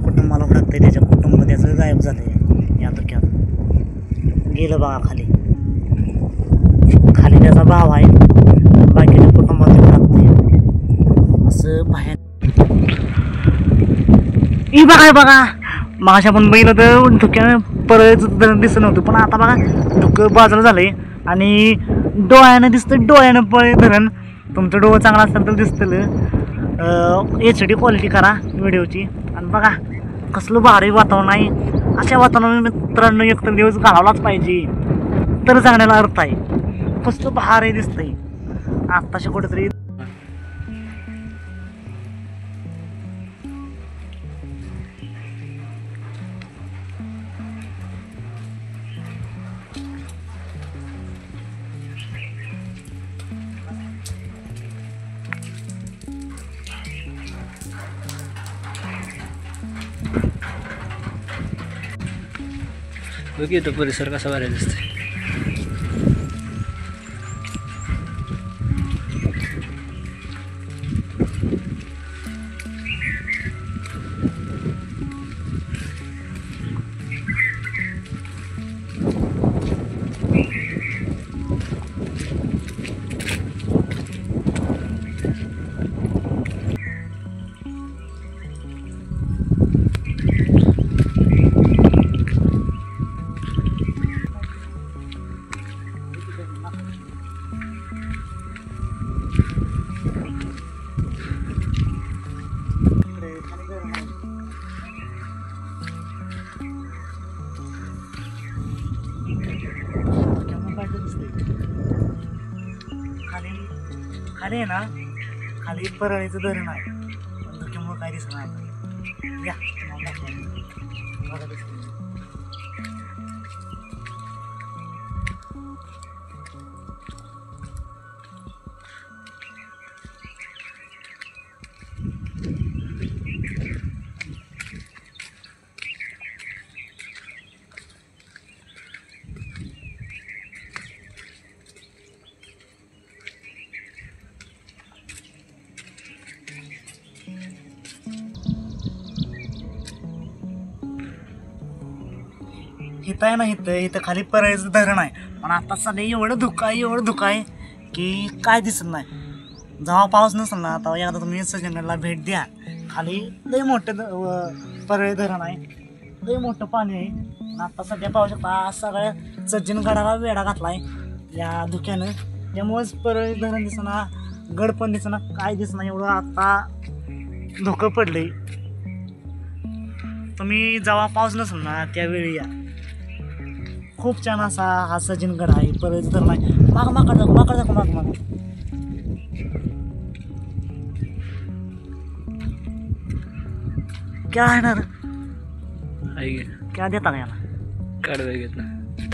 कुटुंबाला हुडकतंय, त्याच्या कुटुंब त्याचं गायब झालं या धुक्यात. गेलं बघा खाली. खाली त्याचा भाव आहे, बाकीच्या कुटुंबात हुडकतंय असं बाहेर. ही बघा मागाशी आपण बघितलं तर धुक्यानं परत दिसत नव्हतं, पण आता बघा धुकं बाजूला झालंय आणि डोळ्यानं दिसतं. डोळ्यानं पळे धरण. तुमचं डोळं चांगला असेल तर दिसतं. HD क्वालिटी करा व्हिडिओची आणि बघा कसलं भारी वातावरण आहे. अशा वातावरणात मित्रांनो एकतर दिवस घालवलाच पाहिजे तर चांगल्याला अर्थ आहे. कसलं भारी दिसतंय आत्ताशी कुठेतरी. बघिए तो परिसर कसा भारी दिसतोय. खाली आहे ना, खाली परळीचं धरण आहे, पण धुक्यामुळे काय दिसत नाही. या बघा दिसतं. इथं आहे ना, इथं खाली परळीचं धरण आहे, पण आता सध्या एवढं धुकं आहे की काय दिसत नाही. जेव्हा पाऊस नसेल ना तेव्हा एकदा तुम्ही सज्जनगडला भेट द्या. खाली लई मोठं परळी धरण आहे, लई मोठं पाणी आहे. आणि आता सध्या पाहू शकता सगळ्या सज्जनगडाला वेढा घातलाय या धुक्यानं. त्यामुळेच परळी धरण दिसना, गड पण दिसना, काय दिसना. एवढं आता धुकं पडलंय. तुम्ही जेव्हा पाऊस नसेल ना त्यावेळी या. खूप छान असा हा सज्जनगड आहे, परळीचं धरण आहे. माकड दाखव. क्या आहे ना क्या देता का याला? काढवा घेत ना,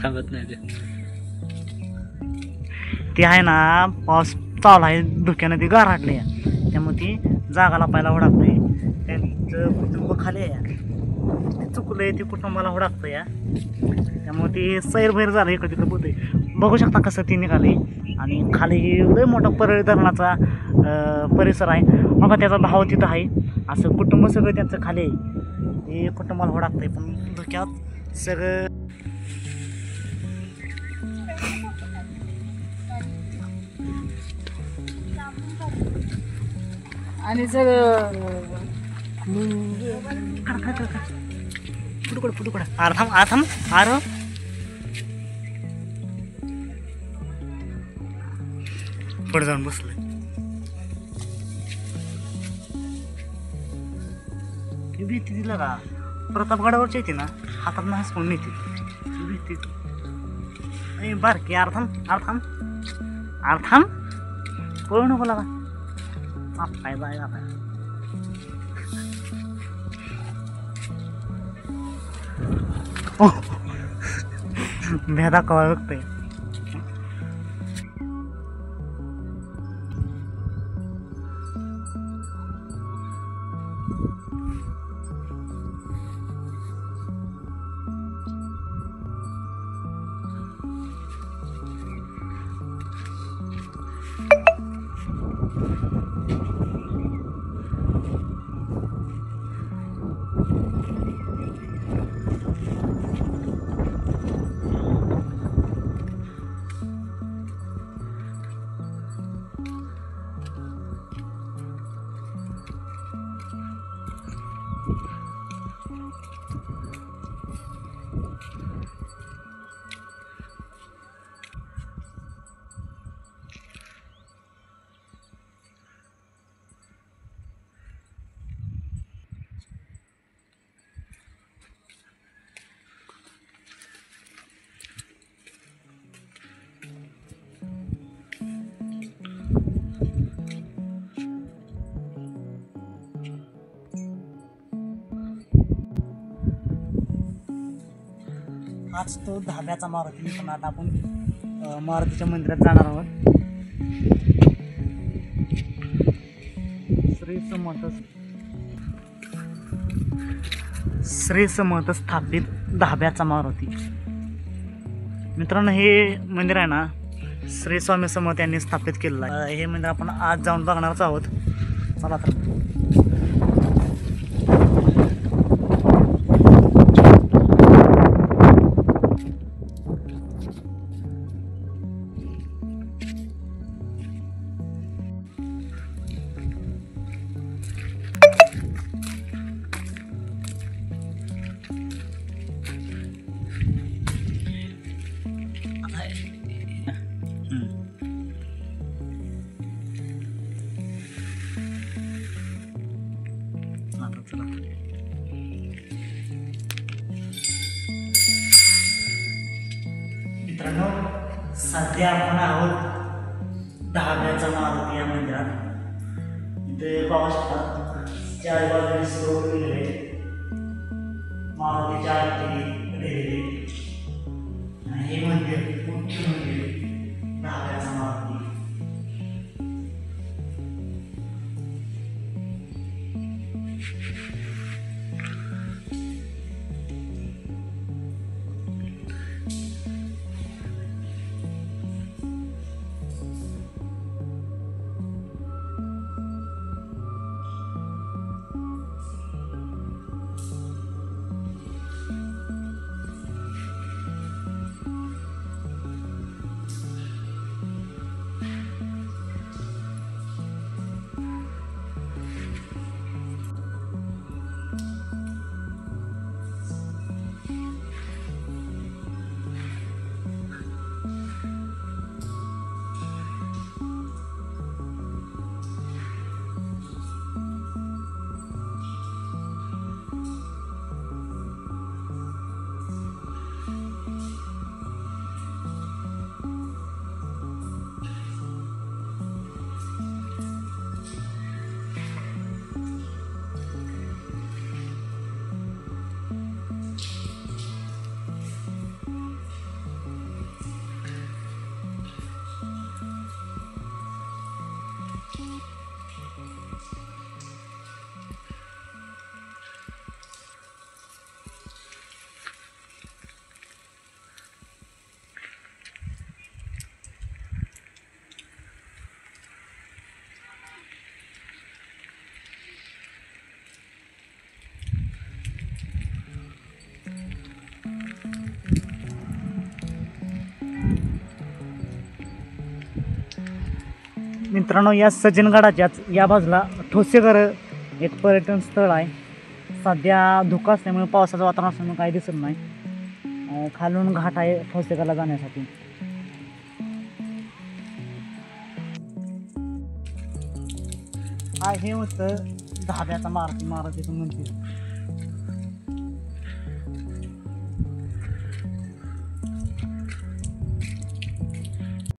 थांबत नाही ते आहे ना. पाऊस चालू आहे, धुक्यानं ती गारहाटली आहे, त्यामुळे ती जागाला पाहायला हुडकते. त्यांचं कुटुंब खाली आहे, ते चुकलंय, ते कुटुंबाला हुडकतं या. त्यामुळे ते सैरभैर झालं इकडे तिकडे बोलते. बघू शकता कसं ती निघाली. आणि खाली लय मोठा परळी धरणाचा परिसर आहे. मग त्याचा भाव तिथं आहे. असं कुटुंब सगळं त्यांचं खाली आहे, हे कुटुंबाला हुडकतंय, पण धुक्यात सगळं. आणि सगळं पुढे आरथम पुढे जाऊन बसलं. भीती दिला का प्रतापगडावरची येते ना, हातात ना हसकून नेते भीती. बारकी आरथम पळू नको लागा. काय बाय आता भेदा कवा बघतोय. हाच तो धाब्याचा मारुती मित्रांनो. आता आपण मारुतीच्या मंदिरात जाणार आहोत. श्री समर्थ स्थापित धाब्याचा मारुती. मित्रांनो, हे मंदिर आहे ना श्री स्वामी समर्थ यांनी स्थापित केलेलं आहे. हे मंदिर आपण आज जाऊन बघणारच आहोत. चला तर. मित्रांनो, सध्या आपण आहोत धाब्याचा मारुती या मंदिरात. इथे पाहू शकता चार बाजूने स्रोत दिलेले, मारुतीच्या आरती केलेली आणि हे मंदिर मुख्य मंदिर धाब्याचा मारुती. मित्रांनो, या सज्जनगडाच्याच या बाजूला ठोसेघर एक पर्यटन स्थळ आहे. सध्या धुकं असल्यामुळे पावसाचं वातावरण असल्यामुळे काही दिसत नाही. खालून घाट आहे ठोसेघरला जाण्यासाठी. हा हे होतं धाब्याचा मारुतीचं मंदिर.